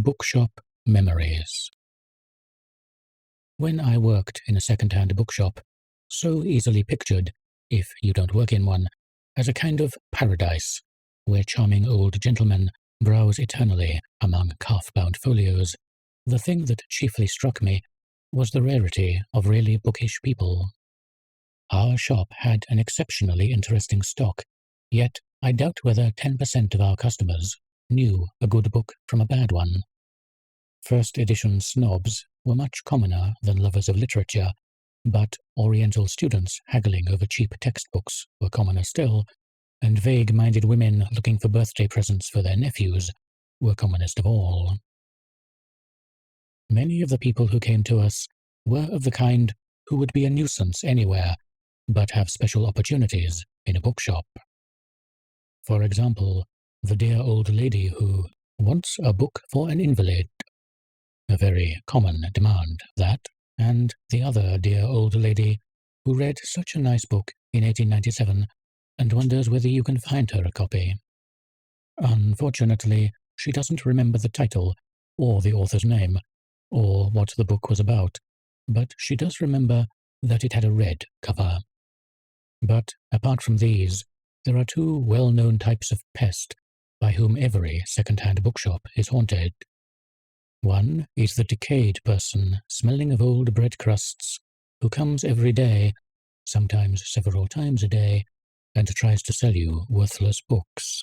Bookshop Memories. When I worked in a second-hand bookshop, so easily pictured, if you don't work in one, as a kind of paradise, where charming old gentlemen browse eternally among calf-bound folios, the thing that chiefly struck me was the rarity of really bookish people. Our shop had an exceptionally interesting stock, yet I doubt whether 10% of our customers knew a good book from a bad one. First edition snobs were much commoner than lovers of literature, but Oriental students haggling over cheap textbooks were commoner still, and vague-minded women looking for birthday presents for their nephews were commonest of all. Many of the people who came to us were of the kind who would be a nuisance anywhere, but have special opportunities in a bookshop. For example, the dear old lady who wants a book for an invalid. A very common demand, that, and the other dear old lady who read such a nice book in 1897 and wonders whether you can find her a copy. Unfortunately, she doesn't remember the title, or the author's name, or what the book was about, but she does remember that it had a red cover. But apart from these, there are two well-known types of pest by whom every second-hand bookshop is haunted. One is the decayed person smelling of old bread crusts, who comes every day, sometimes several times a day, and tries to sell you worthless books.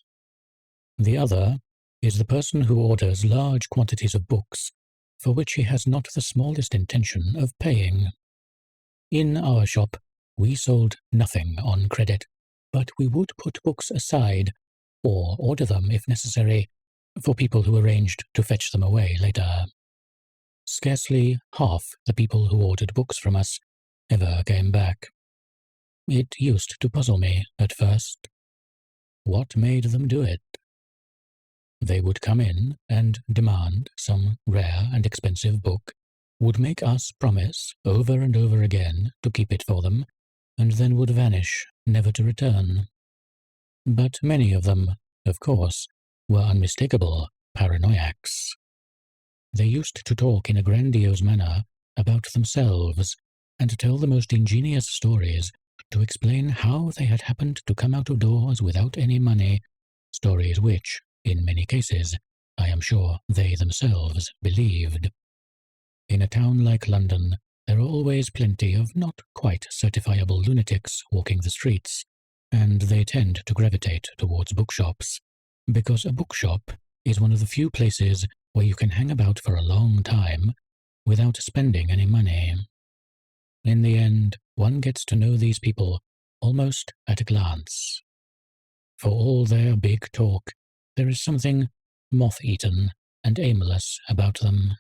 The other is the person who orders large quantities of books, for which he has not the smallest intention of paying. In our shop, we sold nothing on credit, but we would put books aside, or order them if necessary, for people who arranged to fetch them away later. Scarcely half the people who ordered books from us ever came back. It used to puzzle me at first. What made them do it? They would come in and demand some rare and expensive book, would make us promise over and over again to keep it for them, and then would vanish, never to return. But many of them, of course, were unmistakable paranoiacs. They used to talk in a grandiose manner about themselves, and tell the most ingenious stories to explain how they had happened to come out of doors without any money, stories which, in many cases, I am sure they themselves believed. In a town like London, there are always plenty of not quite certifiable lunatics walking the streets, and they tend to gravitate towards bookshops, because a bookshop is one of the few places where you can hang about for a long time without spending any money. In the end, one gets to know these people almost at a glance. For all their big talk, there is something moth-eaten and aimless about them.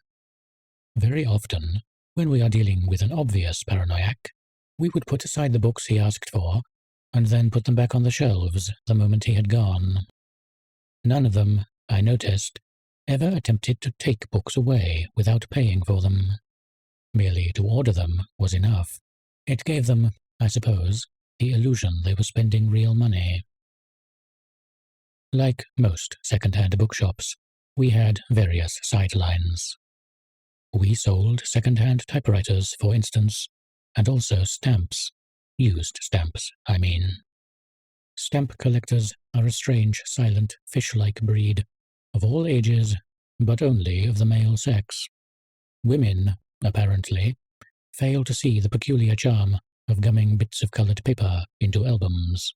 Very often, when we are dealing with an obvious paranoiac, we would put aside the books he asked for, and then put them back on the shelves the moment he had gone. None of them, I noticed, ever attempted to take books away without paying for them. Merely to order them was enough. It gave them, I suppose, the illusion they were spending real money. Like most second-hand bookshops, we had various sidelines. We sold second-hand typewriters, for instance, and also stamps. Used stamps, I mean. Stamp collectors are a strange, silent, fish-like breed, of all ages, but only of the male sex. Women, apparently, fail to see the peculiar charm of gumming bits of colored paper into albums.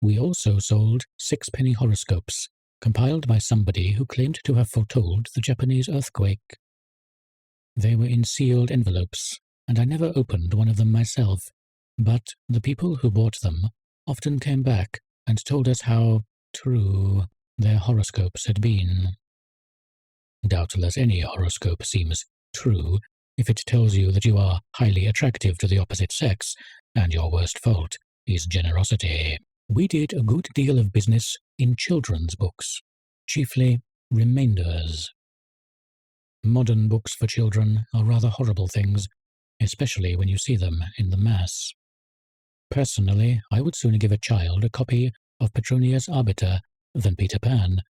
We also sold sixpenny horoscopes, compiled by somebody who claimed to have foretold the Japanese earthquake. They were in sealed envelopes, and I never opened one of them myself, but the people who bought them often came back and told us how true their horoscopes had been. Doubtless any horoscope seems true if it tells you that you are highly attractive to the opposite sex, and your worst fault is generosity. We did a good deal of business in children's books, chiefly remainders. Modern books for children are rather horrible things, especially when you see them in the mass. Personally, I would sooner give a child a copy of Petronius Arbiter than Peter Pan,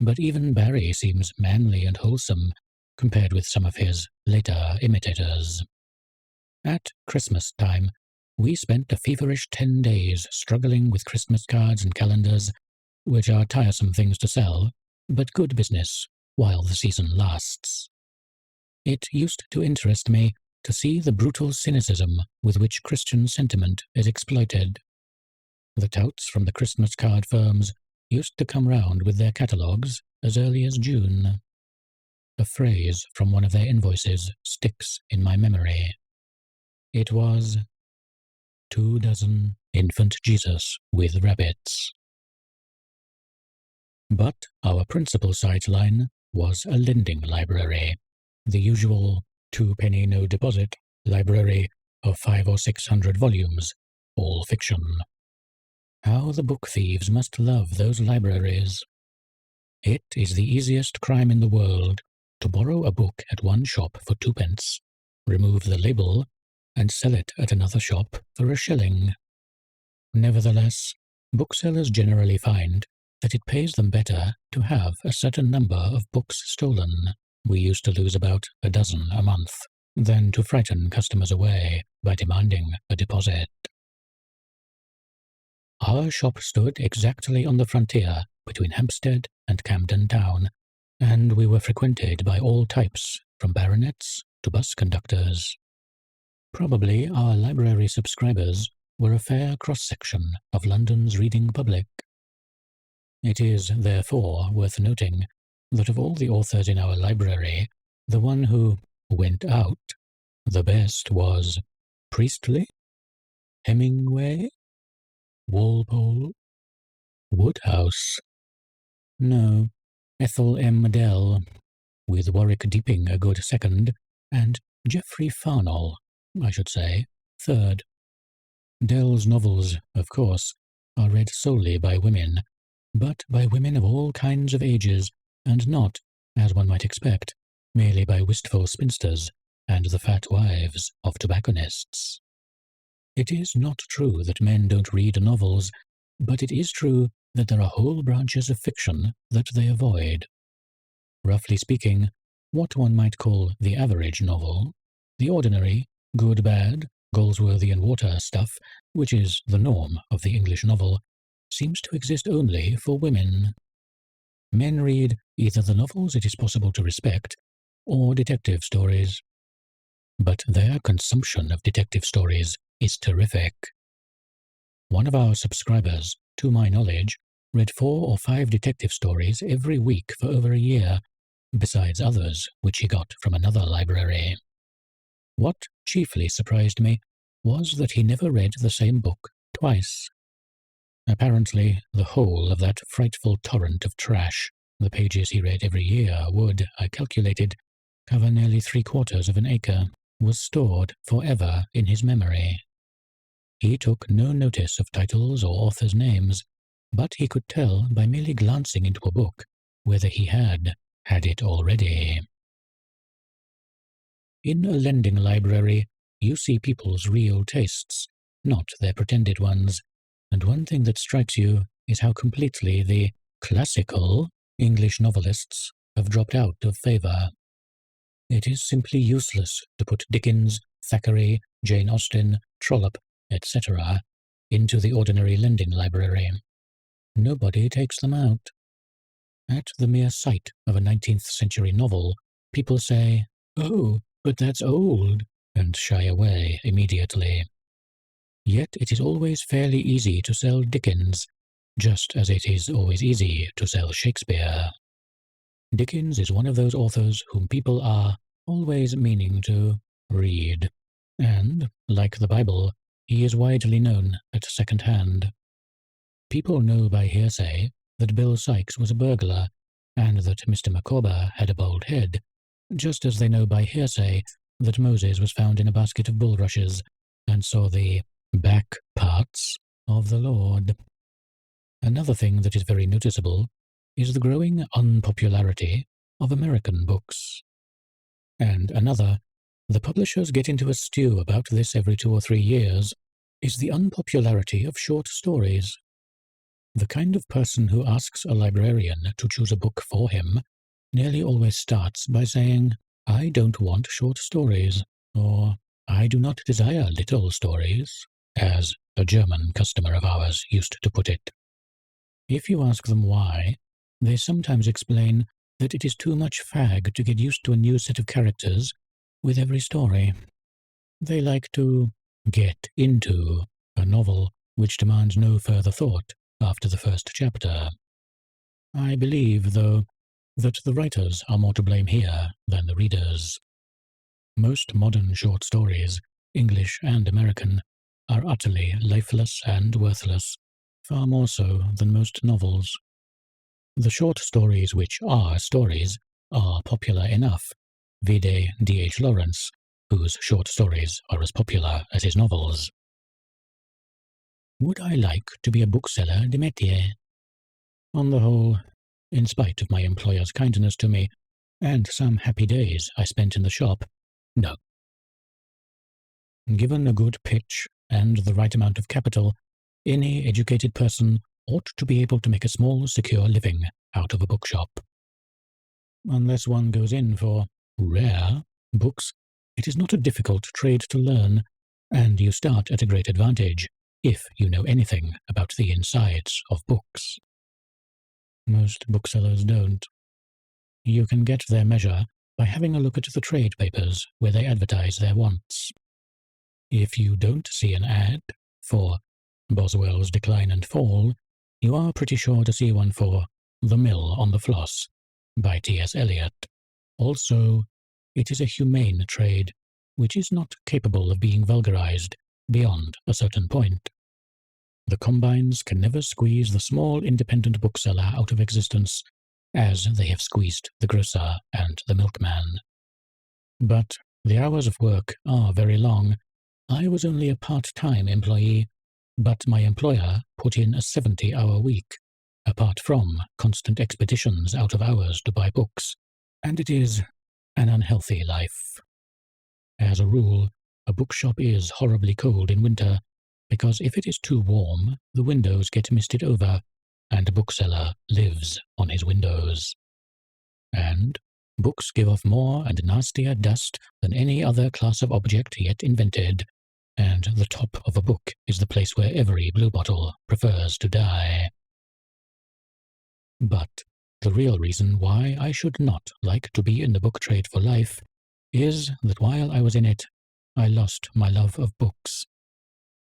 but even Barry seems manly and wholesome compared with some of his later imitators. At Christmas time, we spent a feverish 10 days struggling with Christmas cards and calendars, which are tiresome things to sell, but good business while the season lasts. It used to interest me to see the brutal cynicism with which Christian sentiment is exploited. The touts from the Christmas card firms used to come round with their catalogues as early as June. A phrase from one of their invoices sticks in my memory. It was 2 dozen infant Jesus with rabbits. But our principal sideline was a lending library, the usual 2-penny no deposit library of 500 or 600 volumes, all fiction. How the book thieves must love those libraries. It is the easiest crime in the world to borrow a book at one shop for 2 pence, remove the label, and sell it at another shop for a shilling. Nevertheless, booksellers generally find that it pays them better to have a certain number of books stolen. We used to lose about a dozen a month, than to frighten customers away by demanding a deposit. Our shop stood exactly on the frontier between Hampstead and Camden Town, and we were frequented by all types, from baronets to bus conductors. Probably our library subscribers were a fair cross-section of London's reading public. It is, therefore, worth noting that of all the authors in our library, the one who went out the best was Priestley, Hemingway, Walpole, Woodhouse. No, Ethel M. Dell, with Warwick Deeping a good second, and Geoffrey Farnell, I should say, third. Dell's novels, of course, are read solely by women, but by women of all kinds of ages, and not, as one might expect, merely by wistful spinsters and the fat wives of tobacconists. It is not true that men don't read novels, but it is true that there are whole branches of fiction that they avoid. Roughly speaking, what one might call the average novel, the ordinary, good-bad, Galsworthy and Water stuff, which is the norm of the English novel, seems to exist only for women. Men read either the novels it is possible to respect, or detective stories. But their consumption of detective stories is terrific. One of our subscribers, to my knowledge, read 4 or 5 detective stories every week for over a year, besides others which he got from another library. What chiefly surprised me was that he never read the same book twice. Apparently, the whole of that frightful torrent of trash, the pages he read every year would, I calculated, cover nearly 3/4 of an acre, was stored forever in his memory. He took no notice of titles or authors' names, but he could tell by merely glancing into a book whether he had it already. In a lending library, you see people's real tastes, not their pretended ones, and one thing that strikes you is how completely the classical English novelists have dropped out of favour. It is simply useless to put Dickens, Thackeray, Jane Austen, Trollope, etc. into the ordinary lending library. Nobody takes them out. At the mere sight of a 19th-century novel, people say, "Oh, but that's old," and shy away immediately. Yet it is always fairly easy to sell Dickens, just as it is always easy to sell Shakespeare. Dickens is one of those authors whom people are always meaning to read, and, like the Bible, he is widely known at second hand. People know by hearsay that Bill Sikes was a burglar, and that Mr. Micawber had a bald head, just as they know by hearsay that Moses was found in a basket of bulrushes, and saw the back parts of the Lord. Another thing that is very noticeable is the growing unpopularity of American books. And another, the publishers get into a stew about this every 2 or 3 years, is the unpopularity of short stories. The kind of person who asks a librarian to choose a book for him nearly always starts by saying, "I don't want short stories," or "I do not desire little stories," as a German customer of ours used to put it. If you ask them why, they sometimes explain that it is too much fag to get used to a new set of characters with every story. They like to get into a novel which demands no further thought after the first chapter. I believe, though, that the writers are more to blame here than the readers. Most modern short stories, English and American, are utterly lifeless and worthless, far more so than most novels. The short stories which are stories are popular enough, vide D.H. Lawrence, whose short stories are as popular as his novels. Would I like to be a bookseller de métier? On the whole, in spite of my employer's kindness to me, and some happy days I spent in the shop, no. Given a good pitch and the right amount of capital, any educated person ought to be able to make a small, secure living out of a bookshop. Unless one goes in for rare books, it is not a difficult trade to learn, and you start at a great advantage if you know anything about the insides of books. Most booksellers don't. You can get their measure by having a look at the trade papers where they advertise their wants. If you don't see an ad for Boswell's Decline and Fall, you are pretty sure to see one for The Mill on the Floss by T.S. Eliot. Also, it is a humane trade, which is not capable of being vulgarized beyond a certain point. The combines can never squeeze the small independent bookseller out of existence, as they have squeezed the grocer and the milkman. But the hours of work are very long. I was only a part-time employee, but my employer put in a 70-hour week, apart from constant expeditions out of hours to buy books, and it is an unhealthy life. As a rule, a bookshop is horribly cold in winter, because if it is too warm, the windows get misted over, and a bookseller lives on his windows. And books give off more and nastier dust than any other class of object yet invented, and the top of a book is the place where every bluebottle prefers to die. But the real reason why I should not like to be in the book trade for life is that while I was in it, I lost my love of books.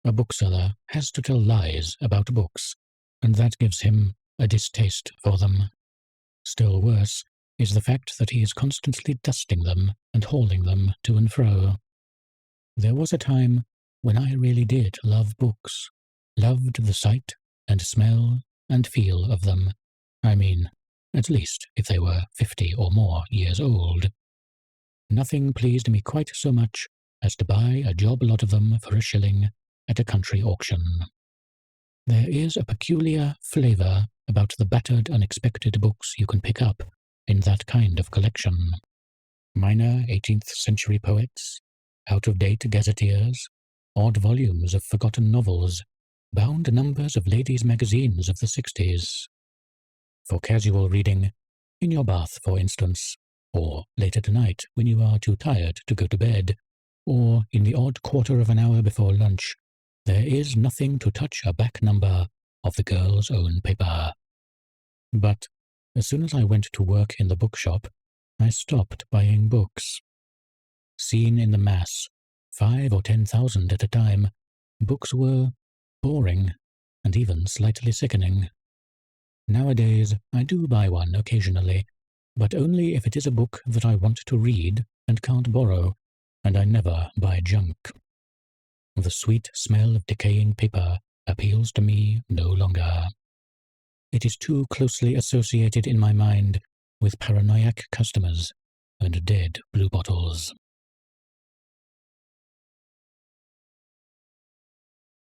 A bookseller has to tell lies about books, and that gives him a distaste for them. Still worse is the fact that he is constantly dusting them and hauling them to and fro. There was a time when I really did love books, loved the sight and smell and feel of them. I mean, at least if they were 50 or more years old. Nothing pleased me quite so much as to buy a job lot of them for $1 at a country auction. There is a peculiar flavor about the battered, unexpected books you can pick up in that kind of collection. Minor 18th century poets, out-of-date gazetteers, odd volumes of forgotten novels, bound numbers of ladies' magazines of the 60s. For casual reading, in your bath, for instance, or late at night when you are too tired to go to bed, or in the odd quarter of an hour before lunch, there is nothing to touch a back number of the girl's own paper. But as soon as I went to work in the bookshop, I stopped buying books. Seen in the mass, 5 or 10,000 at a time, books were boring and even slightly sickening. Nowadays, I do buy one occasionally, but only if it is a book that I want to read and can't borrow, and I never buy junk. The sweet smell of decaying paper appeals to me no longer. It is too closely associated in my mind with paranoiac customers and dead bluebottles.